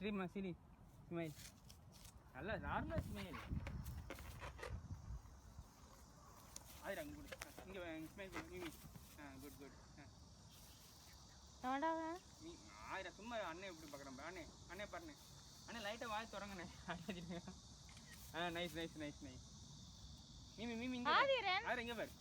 ஸ்ரீமா சிரி smile நல்லா நார்மலாக smile ஆயிரம் அங்கே கொடு இங்கே ஸ்மைல் கொடு மிமி குட் குட் நீ ஆயிரம் சும்மா அண்ணன் எப்படி பார்க்குறேன் அண்ணே பாருண்ணே அண்ணே லைட்டாக வாய் தொடங்கண்ணே நைஸ் நைஸ் நைஸ் நைஸ் மிமி மிமி இங்கே ஆயிரம் இங்கே பாரு